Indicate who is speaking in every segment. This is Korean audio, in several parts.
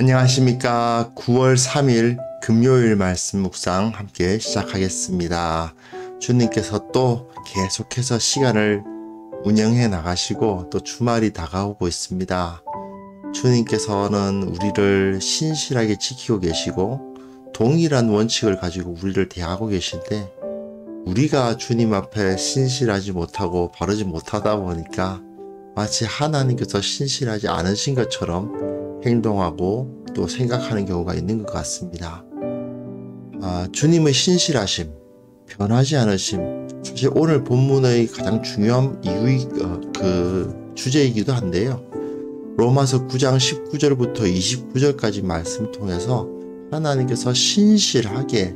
Speaker 1: 안녕하십니까. 9월 3일 금요일 말씀 묵상 함께 시작하겠습니다. 주님께서 또 계속해서 시간을 운영해 나가시고 또 주말이 다가오고 있습니다. 주님께서는 우리를 신실하게 지키고 계시고 동일한 원칙을 가지고 우리를 대하고 계신데 우리가 주님 앞에 신실하지 못하고 바르지 못하다 보니까 마치 하나님께서 신실하지 않으신 것처럼 행동하고 또 생각하는 경우가 있는 것 같습니다. 주님의 신실하심, 변하지 않으심, 사실 오늘 본문의 가장 중요한 주제이기도 한데요. 로마서 9장 19절부터 29절까지 말씀 통해서 하나님께서 신실하게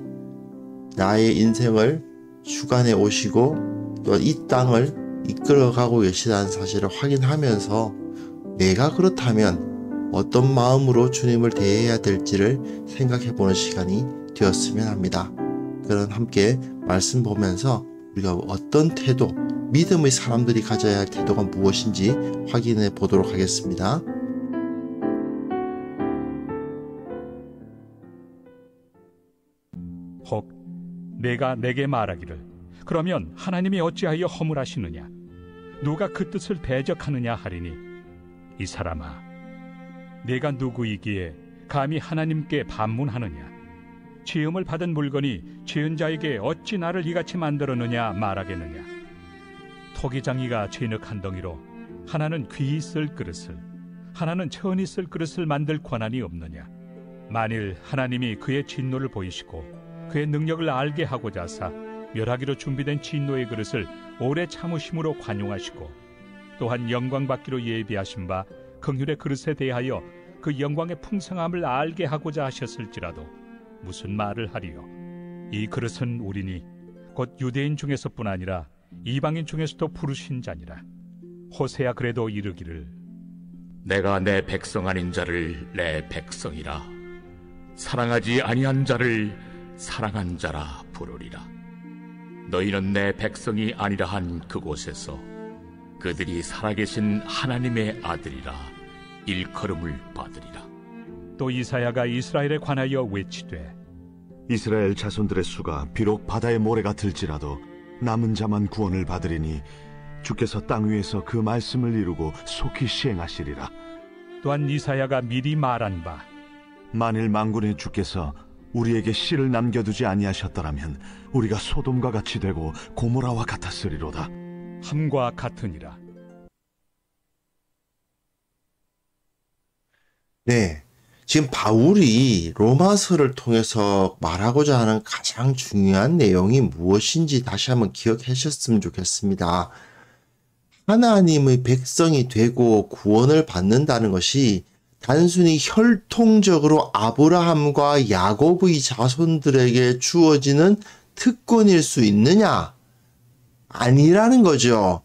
Speaker 1: 나의 인생을 주관해 오시고 또 이 땅을 이끌어가고 계시다는 사실을 확인하면서 내가 그렇다면 어떤 마음으로 주님을 대해야 될지를 생각해보는 시간이 되었으면 합니다. 그럼 함께 말씀 보면서 우리가 어떤 태도, 믿음의 사람들이 가져야 할 태도가 무엇인지 확인해 보도록 하겠습니다.
Speaker 2: 혹 내가 내게 말하기를 그러면 하나님이 어찌하여 허물하시느냐 누가 그 뜻을 대적하느냐 하리니 이 사람아 내가 누구이기에 감히 하나님께 반문하느냐 지음을 받은 물건이 지은 자에게 어찌 나를 이같이 만들었느냐 말하겠느냐 토기장이가 진흙 한 덩이로 하나는 귀히 쓸 그릇을 하나는 천히 쓸 그릇을 만들 권한이 없느냐 만일 하나님이 그의 진노를 보이시고 그의 능력을 알게 하고자 하사 멸하기로 준비된 진노의 그릇을 오래 참으심으로 관용하시고 또한 영광 받기로 예비하신 바 긍휼의 그릇에 대하여 그 영광의 풍성함을 알게 하고자 하셨을지라도 무슨 말을 하리요 이 그릇은 우리니 곧 유대인 중에서뿐 아니라 이방인 중에서도 부르신 자니라 호세야 그래도 이르기를
Speaker 3: 내가 내 백성 아닌 자를 내 백성이라 사랑하지 아니한 자를 사랑한 자라 부르리라 너희는 내 백성이 아니라 한 그곳에서 그들이 살아계신 하나님의 아들이라 일컬음을 받으리라.
Speaker 2: 또 이사야가 이스라엘에 관하여 외치되
Speaker 4: 이스라엘 자손들의 수가 비록 바다의 모래가 들지라도 남은 자만 구원을 받으리니 주께서 땅 위에서 그 말씀을 이루고 속히 시행하시리라.
Speaker 2: 또한 이사야가 미리 말한 바
Speaker 4: 만일 만군의 주께서 우리에게 씨를 남겨두지 아니하셨더라면 우리가 소돔과 같이 되고 고모라와 같았으리로다.
Speaker 2: 함과 같으니라.
Speaker 1: 네, 지금 바울이 로마서를 통해서 말하고자 하는 가장 중요한 내용이 무엇인지 다시 한번 기억하셨으면 좋겠습니다. 하나님의 백성이 되고 구원을 받는다는 것이 단순히 혈통적으로 아브라함과 야곱의 자손들에게 주어지는 특권일 수 있느냐? 아니라는 거죠.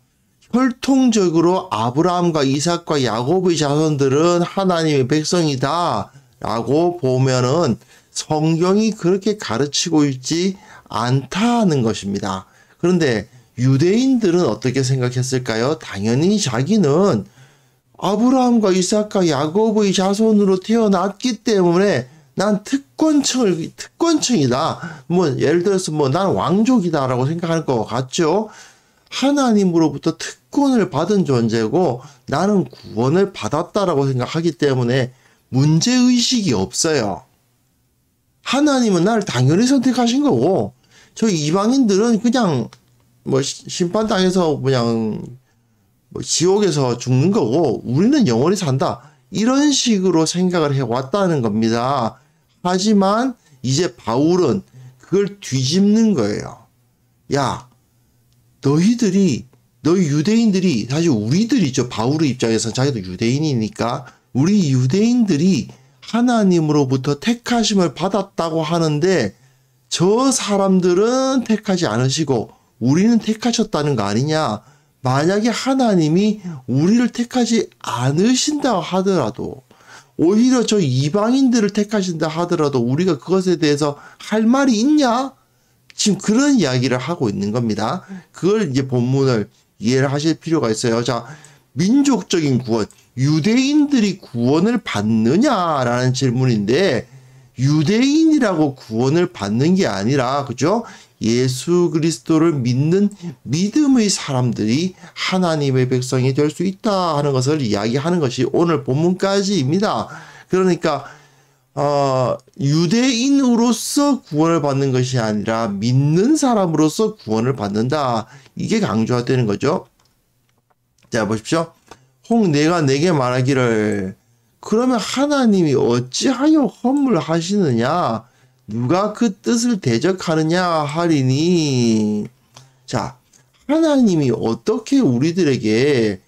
Speaker 1: 혈통적으로 아브라함과 이삭과 야곱의 자손들은 하나님의 백성이다 라고 보면은 성경이 그렇게 가르치고 있지 않다는 것입니다. 그런데 유대인들은 어떻게 생각했을까요? 당연히 자기는 아브라함과 이삭과 야곱의 자손으로 태어났기 때문에 난 특권층이다. 예를 들어서 난 왕족이다라고 생각할 것 같죠. 하나님으로부터 특권을 받은 존재고 나는 구원을 받았다라고 생각하기 때문에 문제의식이 없어요. 하나님은 나를 당연히 선택하신 거고 저 이방인들은 그냥 심판당해서 그냥 지옥에서 죽는 거고 우리는 영원히 산다. 이런 식으로 생각을 해왔다는 겁니다. 하지만 이제 바울은 그걸 뒤집는 거예요. 야, 너희 유대인들이 사실 우리들이죠. 바울의 입장에서는 자기도 유대인이니까 우리 유대인들이 하나님으로부터 택하심을 받았다고 하는데 저 사람들은 택하지 않으시고 우리는 택하셨다는 거 아니냐. 만약에 하나님이 우리를 택하지 않으신다 하더라도 오히려 저 이방인들을 택하신다 하더라도 우리가 그것에 대해서 할 말이 있냐? 지금 그런 이야기를 하고 있는 겁니다. 그걸 이제 본문을 이해를 하실 필요가 있어요. 자, 민족적인 구원, 유대인들이 구원을 받느냐라는 질문인데, 유대인이라고 구원을 받는 게 아니라, 그죠? 예수 그리스도를 믿는 믿음의 사람들이 하나님의 백성이 될 수 있다 하는 것을 이야기하는 것이 오늘 본문까지입니다. 그러니까 유대인으로서 구원을 받는 것이 아니라 믿는 사람으로서 구원을 받는다. 이게 강조되는 거죠. 자, 보십시오. 혹 내가 내게 말하기를, 그러면 하나님이 어찌하여 허물하시느냐? 누가 그 뜻을 대적하느냐 하리니. 자, 하나님이 어떻게 우리들에게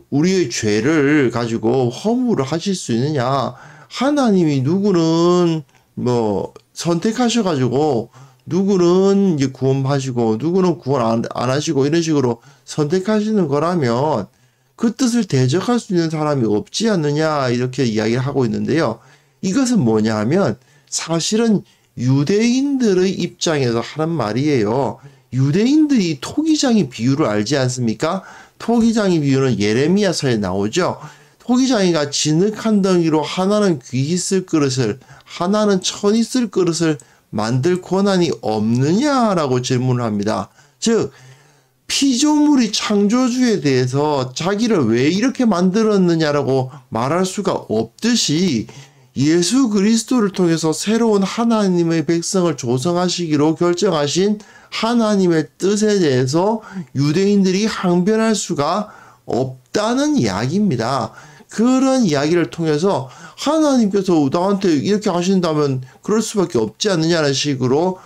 Speaker 1: 우리의 죄를 가지고 허물을 하실 수 있느냐? 하나님이 누구는 선택하셔가지고 누구는 이제 구원하시고 누구는 구원 안 하시고 이런 식으로 선택하시는 거라면 그 뜻을 대적할 수 있는 사람이 없지 않느냐, 이렇게 이야기를 하고 있는데요. 이것은 뭐냐 하면 사실은 유대인들의 입장에서 하는 말이에요. 유대인들이 토기장이 비유를 알지 않습니까? 토기장이 비유는 예레미야서에 나오죠. 토기장이가 진흙 덩이로 하나는 귀히 쓸 그릇을, 하나는 천이 쓸 그릇을 만들 권한이 없느냐라고 질문을 합니다. 즉 피조물이 창조주에 대해서 자기를 왜 이렇게 만들었느냐라고 말할 수가 없듯이 예수 그리스도를 통해서 새로운 하나님의 백성을 조성하시기로 결정하신 하나님의 뜻에 대해서 유대인들이 항변할 수가 없다는 이야기입니다. 그런 이야기를 통해서 하나님께서 나한테 이렇게 하신다면 그럴 수밖에 없지 않느냐는 식으로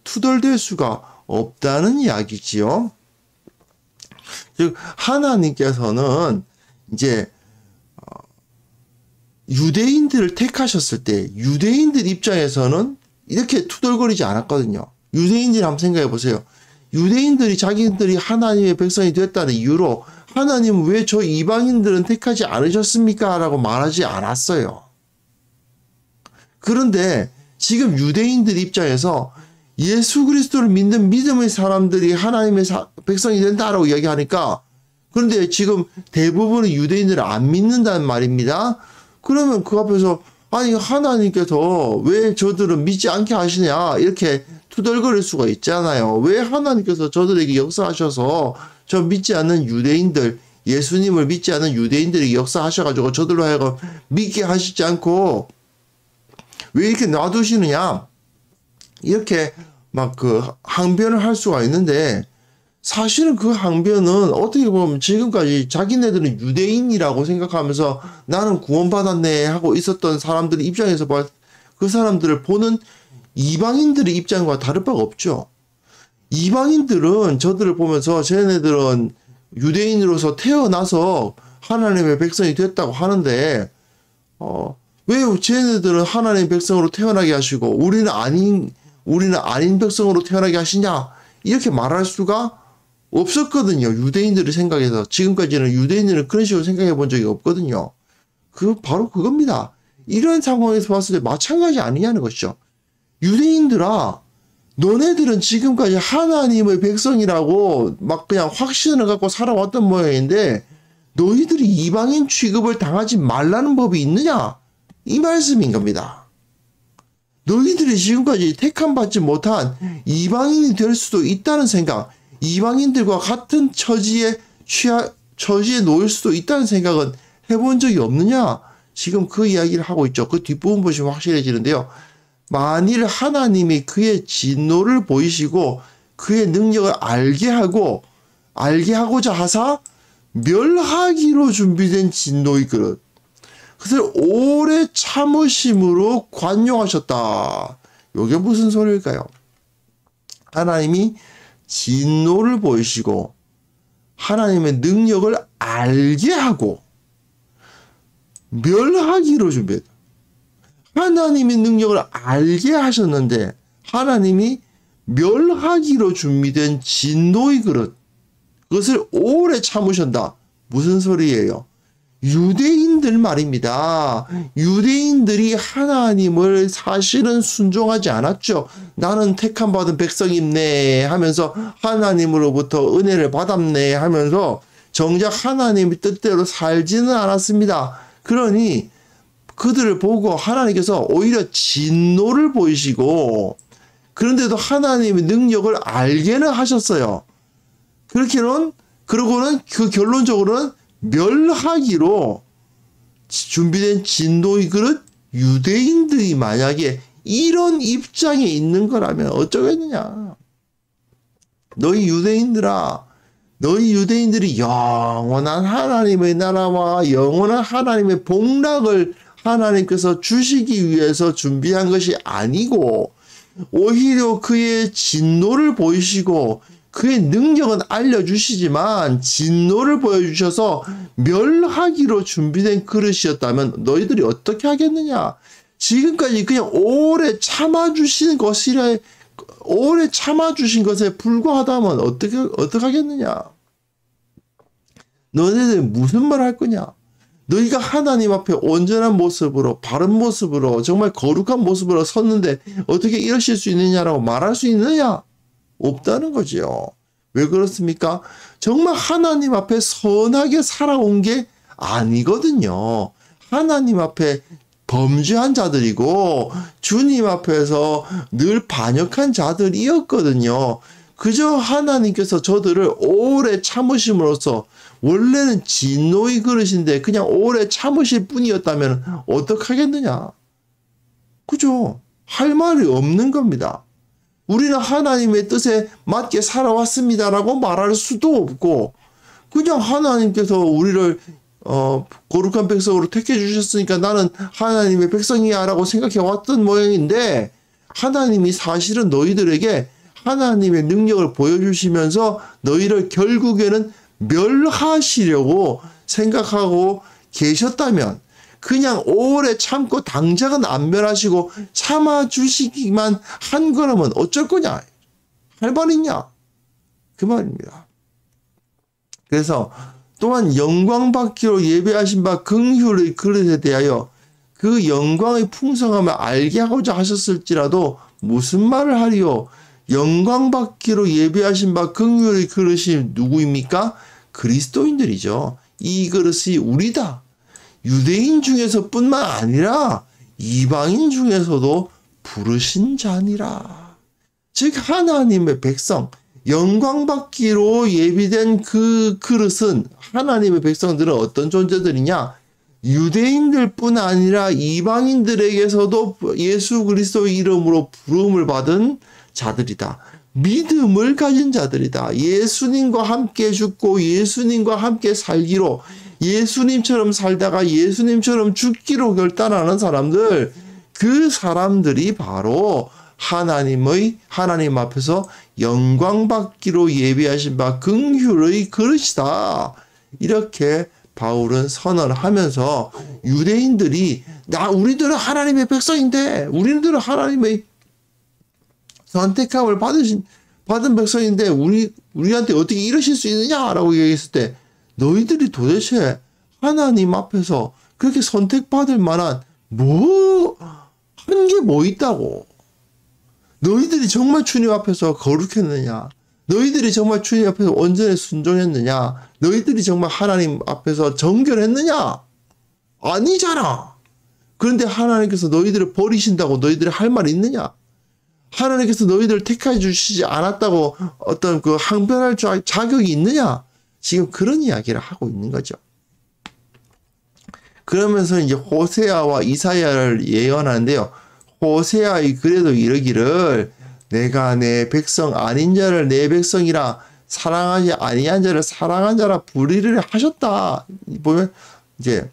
Speaker 1: 투덜댈 수가 없다는 이야기지요. 즉 하나님께서는 이제 유대인들을 택하셨을 때 유대인들 입장에서는 이렇게 투덜거리지 않았거든요. 유대인들이 한번 생각해 보세요. 유대인들이 자기들이 하나님의 백성이 됐다는 이유로 하나님은 왜 저 이방인들은 택하지 않으셨습니까? 라고 말하지 않았어요. 그런데 지금 유대인들 입장에서 예수 그리스도를 믿는 믿음의 사람들이 하나님의 백성이 된다라고 이야기하니까, 그런데 지금 대부분의 유대인들은 안 믿는다는 말입니다. 그러면 그 앞에서 아니 하나님께서 왜 저들은 믿지 않게 하시냐 이렇게 투덜거릴 수가 있잖아요. 왜 하나님께서 저들에게 역사하셔서 저 믿지 않는 유대인들, 예수님을 믿지 않는 유대인들에게 역사하셔가지고 저들로 하여금 믿게 하시지 않고 왜 이렇게 놔두시느냐, 이렇게 막 항변을 할 수가 있는데, 사실은 그 항변은 어떻게 보면 지금까지 자기네들은 유대인이라고 생각하면서 나는 구원받았네 하고 있었던 사람들의 입장에서 그 사람들을 보는 이방인들의 입장과 다를 바가 없죠. 이방인들은 저들을 보면서 쟤네들은 유대인으로서 태어나서 하나님의 백성이 됐다고 하는데 왜 쟤네들은 하나님의 백성으로 태어나게 하시고 우리는 아닌 백성으로 태어나게 하시냐, 이렇게 말할 수가 없었거든요. 유대인들의 생각에서. 지금까지는 유대인들은 그런 식으로 생각해 본 적이 없거든요. 바로 그겁니다. 이런 상황에서 봤을 때 마찬가지 아니냐는 것이죠. 유대인들아, 너네들은 지금까지 하나님의 백성이라고 막 그냥 확신을 갖고 살아왔던 모양인데 너희들이 이방인 취급을 당하지 말라는 법이 있느냐? 이 말씀인 겁니다. 너희들이 지금까지 택함 받지 못한 이방인이 될 수도 있다는 생각, 이방인들과 같은 처지에 놓일 수도 있다는 생각은 해본 적이 없느냐? 지금 그 이야기를 하고 있죠. 그 뒷부분 보시면 확실해지는데요. 만일 하나님이 그의 진노를 보이시고 그의 능력을 알게 하고자 하사 멸하기로 준비된 진노의 그릇, 그것을 오래 참으심으로 관용하셨다. 이게 무슨 소리일까요? 하나님이 진노를 보이시고 하나님의 능력을 알게 하고 멸하기로 준비했다. 하나님의 능력을 알게 하셨는데 하나님이 멸하기로 준비된 진노의 그릇, 그것을 오래 참으셨다. 무슨 소리예요? 유대인들 말입니다. 유대인들이 하나님을 사실은 순종하지 않았죠. 나는 택함 받은 백성이네 하면서 하나님으로부터 은혜를 받았네 하면서 정작 하나님의 뜻대로 살지는 않았습니다. 그러니 그들을 보고 하나님께서 오히려 진노를 보이시고, 그런데도 하나님의 능력을 알게는 하셨어요. 그러고는 그 결론적으로는 멸하기로 준비된 진노의 그릇, 유대인들이 만약에 이런 입장에 있는 거라면 어쩌겠느냐. 너희 유대인들이 영원한 하나님의 나라와 영원한 하나님의 복락을 하나님께서 주시기 위해서 준비한 것이 아니고, 오히려 그의 진노를 보이시고 그의 능력은 알려주시지만 진노를 보여주셔서 멸하기로 준비된 그릇이었다면 너희들이 어떻게 하겠느냐. 지금까지 그냥 오래 참아주신 것에 불과하다면 어떻게 하겠느냐. 너희들 무슨 말 할 거냐. 너희가 하나님 앞에 온전한 모습으로, 바른 모습으로, 정말 거룩한 모습으로 섰는데 어떻게 이러실 수 있느냐라고 말할 수 있느냐? 없다는 거죠. 왜 그렇습니까? 정말 하나님 앞에 선하게 살아온 게 아니거든요. 하나님 앞에 범죄한 자들이고 주님 앞에서 늘 반역한 자들이었거든요. 그저 하나님께서 저들을 오래 참으심으로써, 원래는 진노의 그릇인데 그냥 오래 참으실 뿐이었다면 어떡하겠느냐. 그죠? 할 말이 없는 겁니다. 우리는 하나님의 뜻에 맞게 살아왔습니다라고 말할 수도 없고, 그냥 하나님께서 우리를 거룩한 백성으로 택해 주셨으니까 나는 하나님의 백성이야 라고 생각해 왔던 모양인데, 하나님이 사실은 너희들에게 하나님의 능력을 보여주시면서 너희를 결국에는 멸하시려고 생각하고 계셨다면, 그냥 오래 참고 당장은 안 멸하시고 참아주시기만 한 거라면 어쩔 거냐? 할 말 있냐? 그 말입니다. 그래서 또한 영광받기로 예배하신 바 긍휼의 그릇에 대하여 그 영광의 풍성함을 알게 하고자 하셨을지라도 무슨 말을 하리요? 영광받기로 예배하신 바 긍휼의 그릇이 누구입니까? 그리스도인들이죠. 이 그릇이 우리다. 유대인 중에서 뿐만 아니라 이방인 중에서도 부르신 자니라. 즉 하나님의 백성, 영광받기로 예비된 그 그릇은, 하나님의 백성들은 어떤 존재들이냐? 유대인들 뿐 아니라 이방인들에게서도 예수 그리스도의 이름으로 부름을 받은 자들이다. 믿음을 가진 자들이다. 예수님과 함께 죽고 예수님과 함께 살기로, 예수님처럼 살다가 예수님처럼 죽기로 결단하는 사람들, 그 사람들이 바로 하나님 앞에서 영광받기로 예비하신 바 긍휼의 그릇이다. 이렇게 바울은 선언을 하면서, 유대인들이 우리들은 하나님의 백성인데, 우리들은 하나님의 선택함을 받은 백성인데 우리한테 어떻게 이러실 수 있느냐라고 얘기했을 때, 너희들이 도대체 하나님 앞에서 그렇게 선택받을 만한 한 게 뭐 있다고? 너희들이 정말 주님 앞에서 거룩했느냐? 너희들이 정말 주님 앞에서 온전히 순종했느냐? 너희들이 정말 하나님 앞에서 정결했느냐? 아니잖아. 그런데 하나님께서 너희들을 버리신다고 너희들이 할 말 있느냐? 하나님께서 너희들을 택해 주시지 않았다고 어떤 그 항변할 자격이 있느냐? 지금 그런 이야기를 하고 있는 거죠. 그러면서 이제 호세아와 이사야를 예언하는데요. 호세아의 글에도 이르기를, 내가 내 백성 아닌 자를 내 백성이라, 사랑하지 아니한 자를 사랑한 자라 부르리라 하셨다. 보면 이제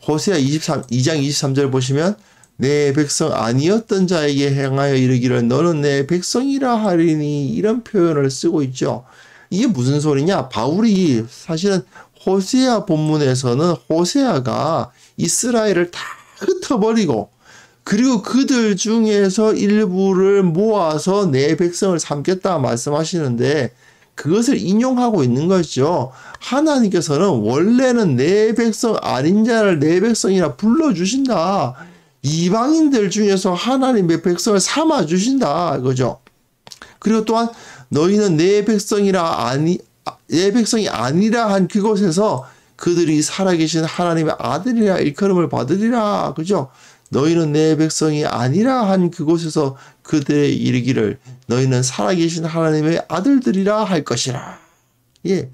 Speaker 1: 호세아 2장 23절 보시면, 내 백성 아니었던 자에게 향하여 이르기를 너는 내 백성이라 하리니, 이런 표현을 쓰고 있죠. 이게 무슨 소리냐? 바울이 사실은 호세아 본문에서는 호세아가 이스라엘을 다 흩어버리고, 그리고 그들 중에서 일부를 모아서 내 백성을 삼겠다 말씀하시는데, 그것을 인용하고 있는 거죠. 하나님께서는 원래는 내 백성 아닌 자를 내 백성이라 불러주신다. 이방인들 중에서 하나님의 백성을 삼아주신다. 그죠? 그리고 또한 너희는 내 백성이라 내 백성이 아니라 한 그곳에서 그들이 살아계신 하나님의 아들이라 일컬음을 받으리라. 그죠? 너희는 내 백성이 아니라 한 그곳에서 그들의 이르기를 너희는 살아계신 하나님의 아들들이라 할 것이라. 예.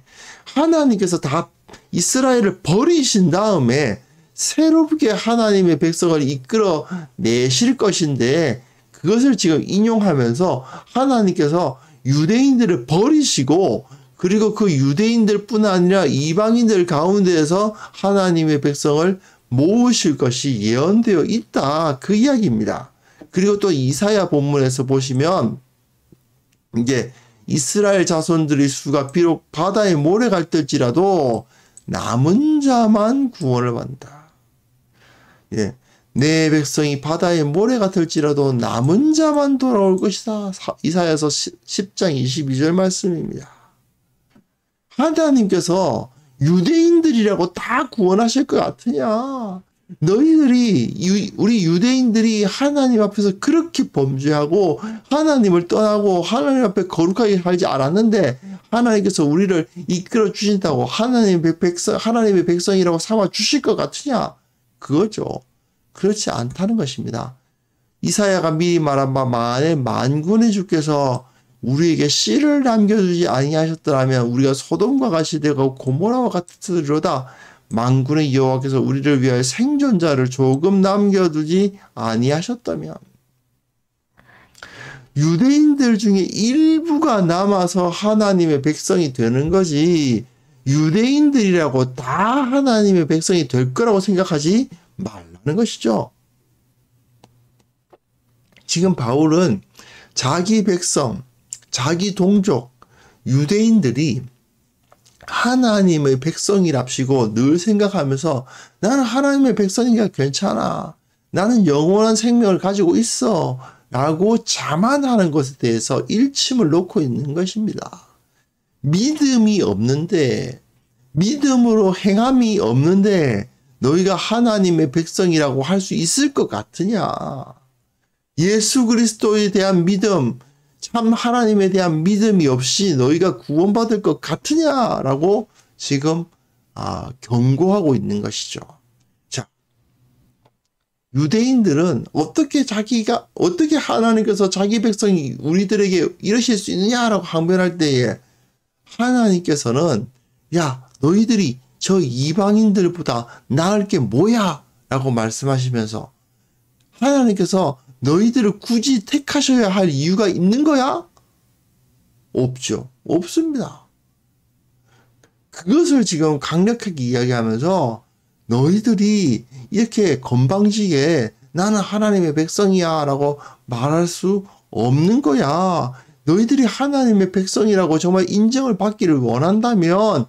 Speaker 1: 하나님께서 다 이스라엘을 버리신 다음에 새롭게 하나님의 백성을 이끌어 내실 것인데 그것을 지금 인용하면서 하나님께서 유대인들을 버리시고 그리고 그 유대인들뿐 아니라 이방인들 가운데에서 하나님의 백성을 모으실 것이 예언되어 있다. 그 이야기입니다. 그리고 또 이사야 본문에서 보시면 이제 이스라엘 자손들의 수가 비록 바다에 모래가 들지라도 남은 자만 구원을 받는다. 예. 내 백성이 바다에 모래가 들지라도 남은 자만 돌아올 것이다. 이사야서 10장 22절 말씀입니다. 하나님께서 유대인들이라고 다 구원하실 것 같으냐? 너희들이 우리 유대인들이 하나님 앞에서 그렇게 범죄하고 하나님을 떠나고 하나님 앞에 거룩하게 살지 않았는데 하나님께서 우리를 이끌어 주신다고 하나님의 백성이라고 삼아 주실 것 같으냐? 그거죠. 그렇지 않다는 것입니다. 이사야가 미리 말한 바 만에 만군의 주께서 우리에게 씨를 남겨주지 아니하셨더라면 우리가 소돔과 같이 되고 고모라와 같으리로다. 만군의 여호와께서 우리를 위하여 생존자를 조금 남겨두지 아니하셨다면 유대인들 중에 일부가 남아서 하나님의 백성이 되는 거지 유대인들이라고 다 하나님의 백성이 될 거라고 생각하지 말라는 것이죠. 지금 바울은 자기 백성, 자기 동족, 유대인들이 하나님의 백성이랍시고 늘 생각하면서 나는 하나님의 백성이니까 괜찮아. 나는 영원한 생명을 가지고 있어. 라고 자만하는 것에 대해서 일침을 놓고 있는 것입니다. 믿음이 없는데, 믿음으로 행함이 없는데 너희가 하나님의 백성이라고 할 수 있을 것 같으냐? 예수 그리스도에 대한 믿음, 참 하나님에 대한 믿음이 없이 너희가 구원받을 것 같으냐라고 지금 경고하고 있는 것이죠. 자, 유대인들은 어떻게 하나님께서 자기 백성이 우리들에게 이러실 수 있느냐라고 항변할 때에 하나님께서는 야, 너희들이 저 이방인들보다 나을 게 뭐야? 라고 말씀하시면서 하나님께서 너희들을 굳이 택하셔야 할 이유가 있는 거야? 없죠. 없습니다. 그것을 지금 강력하게 이야기하면서 너희들이 이렇게 건방지게 나는 하나님의 백성이야 라고 말할 수 없는 거야. 너희들이 하나님의 백성이라고 정말 인정을 받기를 원한다면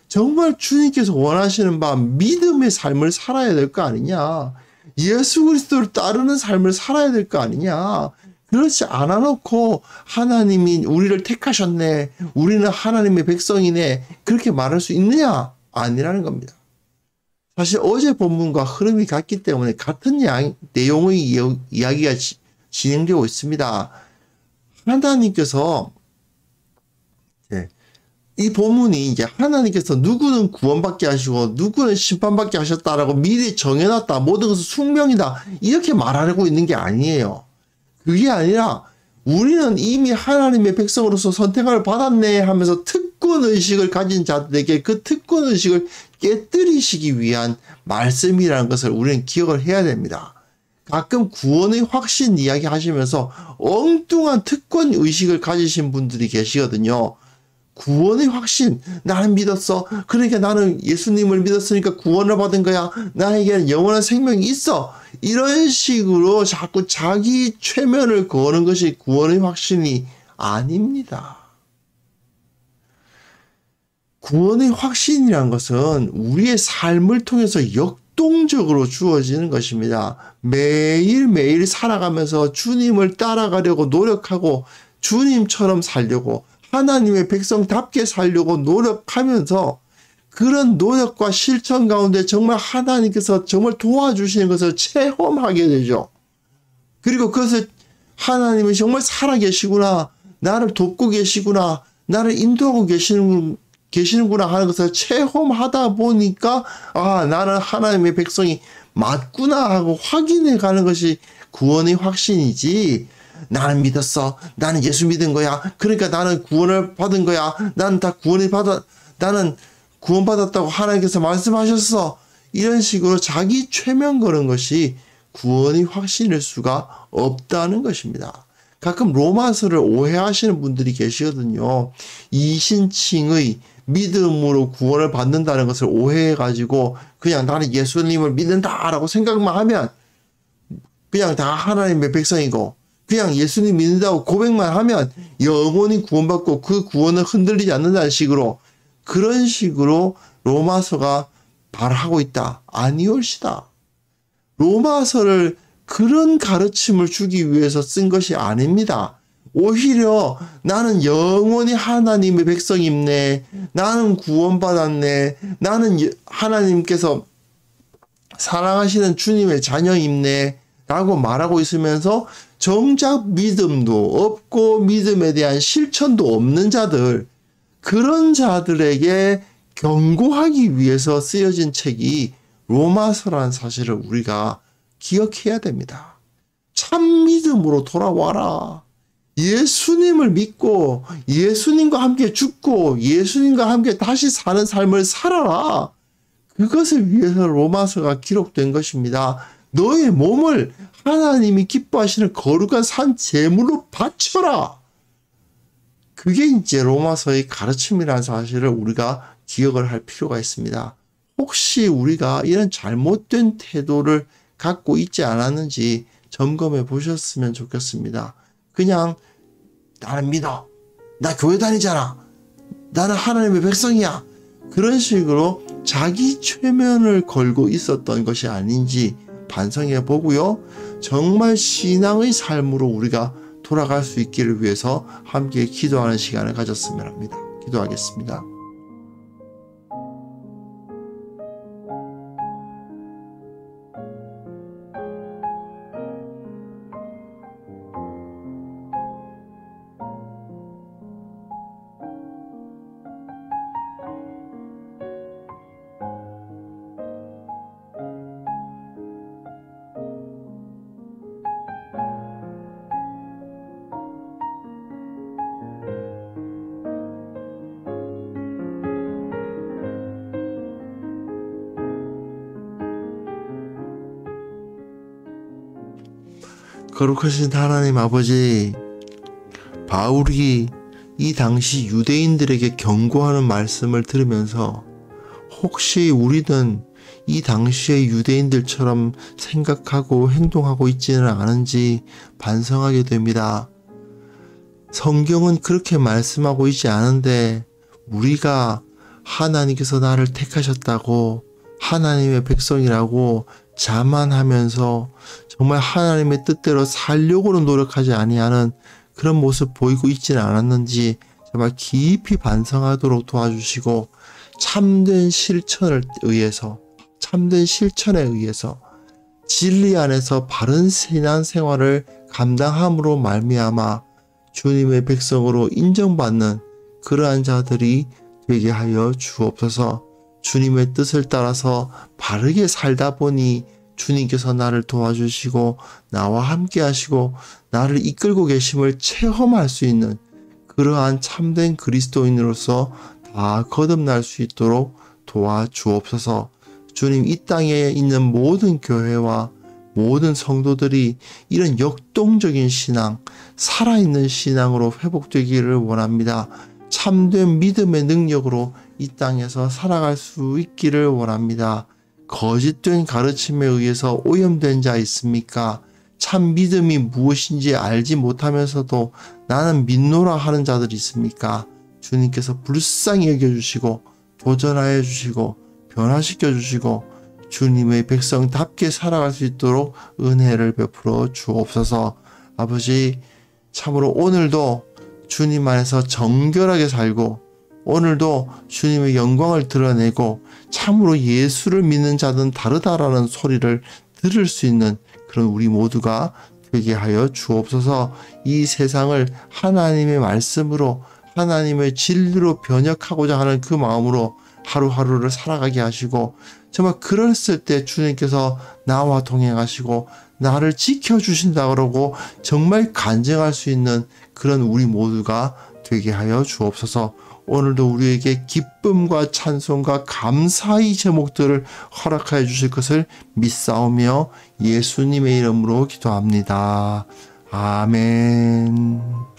Speaker 1: 정말 주님께서 원하시는 바 믿음의 삶을 살아야 될 거 아니냐. 예수 그리스도를 따르는 삶을 살아야 될 거 아니냐. 그렇지 않아 놓고 하나님이 우리를 택하셨네. 우리는 하나님의 백성이네. 그렇게 말할 수 있느냐? 아니라는 겁니다. 사실 어제 본문과 흐름이 같기 때문에 같은 내용의 이야기가 진행되고 있습니다. 하나님께서 이 본문이 이제 하나님께서 누구는 구원받게 하시고 누구는 심판받게 하셨다라고 미리 정해놨다. 모든 것은 숙명이다. 이렇게 말하고 있는 게 아니에요. 그게 아니라 우리는 이미 하나님의 백성으로서 선택을 받았네 하면서 특권의식을 가진 자들에게 그 특권의식을 깨뜨리시기 위한 말씀이라는 것을 우리는 기억을 해야 됩니다. 가끔 구원의 확신 이야기 하시면서 엉뚱한 특권의식을 가지신 분들이 계시거든요. 구원의 확신, 나는 믿었어. 그러니까 나는 예수님을 믿었으니까 구원을 받은 거야. 나에게는 영원한 생명이 있어. 이런 식으로 자꾸 자기 최면을 거는 것이 구원의 확신이 아닙니다. 구원의 확신이란 것은 우리의 삶을 통해서 역동적으로 주어지는 것입니다. 매일매일 살아가면서 주님을 따라가려고 노력하고 주님처럼 살려고 하나님의 백성답게 살려고 노력하면서 그런 노력과 실천 가운데 정말 하나님께서 정말 도와주시는 것을 체험하게 되죠. 그리고 그것을 하나님은 정말 살아계시구나, 나를 돕고 계시구나, 나를 인도하고 계시는구나 하는 것을 체험하다 보니까 아, 나는 하나님의 백성이 맞구나 하고 확인해 가는 것이 구원의 확신이지. 나는 믿었어. 나는 예수 믿은 거야. 그러니까 나는 구원을 받은 거야. 나는 구원받았다고 하나님께서 말씀하셨어. 이런 식으로 자기 최면 거는 것이 구원의 확신일 수가 없다는 것입니다. 가끔 로마서를 오해하시는 분들이 계시거든요. 이신칭의 믿음으로 구원을 받는다는 것을 오해해가지고 그냥 나는 예수님을 믿는다라고 생각만 하면 그냥 다 하나님의 백성이고 그냥 예수님 믿는다고 고백만 하면 영원히 구원받고 그 구원은 흔들리지 않는다는 식으로 그런 식으로 로마서가 말하고 있다. 아니올시다. 로마서를 그런 가르침을 주기 위해서 쓴 것이 아닙니다. 오히려 나는 영원히 하나님의 백성입네. 나는 구원받았네. 나는 하나님께서 사랑하시는 주님의 자녀입네. 라고 말하고 있으면서 정작 믿음도 없고 믿음에 대한 실천도 없는 자들, 그런 자들에게 경고하기 위해서 쓰여진 책이 로마서라는 사실을 우리가 기억해야 됩니다. 참 믿음으로 돌아와라. 예수님을 믿고 예수님과 함께 죽고 예수님과 함께 다시 사는 삶을 살아라. 그것을 위해서 로마서가 기록된 것입니다. 너의 몸을 하나님이 기뻐하시는 거룩한 산 제물로 바쳐라. 그게 이제 로마서의 가르침이라는 사실을 우리가 기억을 할 필요가 있습니다. 혹시 우리가 이런 잘못된 태도를 갖고 있지 않았는지 점검해 보셨으면 좋겠습니다. 그냥 나는 믿어. 나 교회 다니잖아. 나는 하나님의 백성이야. 그런 식으로 자기 최면을 걸고 있었던 것이 아닌지 반성해 보고요. 정말 신앙의 삶으로 우리가 돌아갈 수 있기를 위해서 함께 기도하는 시간을 가졌으면 합니다. 기도하겠습니다. 거룩하신 하나님 아버지, 바울이 이 당시 유대인들에게 경고하는 말씀을 들으면서 혹시 우리는 이 당시의 유대인들처럼 생각하고 행동하고 있지는 않은지 반성하게 됩니다. 성경은 그렇게 말씀하고 있지 않은데 우리가 하나님께서 나를 택하셨다고 하나님의 백성이라고 자만하면서 정말 하나님의 뜻대로 살려고는 노력하지 아니하는 그런 모습 보이고 있지는 않았는지 정말 깊이 반성하도록 도와주시고 참된 실천에 의해서 진리 안에서 바른 신앙생활을 감당함으로 말미암아 주님의 백성으로 인정받는 그러한 자들이 되게 하여 주옵소서. 주님의 뜻을 따라서 바르게 살다 보니 주님께서 나를 도와주시고 나와 함께 하시고 나를 이끌고 계심을 체험할 수 있는 그러한 참된 그리스도인으로서 다 거듭날 수 있도록 도와주옵소서. 주님, 이 땅에 있는 모든 교회와 모든 성도들이 이런 역동적인 신앙, 살아있는 신앙으로 회복되기를 원합니다. 참된 믿음의 능력으로 이 땅에서 살아갈 수 있기를 원합니다. 거짓된 가르침에 의해서 오염된 자 있습니까? 참 믿음이 무엇인지 알지 못하면서도 나는 믿노라 하는 자들이 있습니까? 주님께서 불쌍히 여겨주시고 도전하여 주시고 변화시켜 주시고 주님의 백성답게 살아갈 수 있도록 은혜를 베풀어 주옵소서. 아버지, 참으로 오늘도 주님 안에서 정결하게 살고 오늘도 주님의 영광을 드러내고 참으로 예수를 믿는 자는 다르다라는 소리를 들을 수 있는 그런 우리 모두가 되게 하여 주옵소서. 이 세상을 하나님의 말씀으로 하나님의 진리로 변혁하고자 하는 그 마음으로 하루하루를 살아가게 하시고, 정말 그랬을 때 주님께서 나와 동행하시고 나를 지켜주신다 그러고 정말 간증할 수 있는 그런 우리 모두가 되게 하여 주옵소서. 오늘도 우리에게 기쁨과 찬송과 감사의 제목들을 허락하여 주실 것을 믿사오며 예수님의 이름으로 기도합니다. 아멘.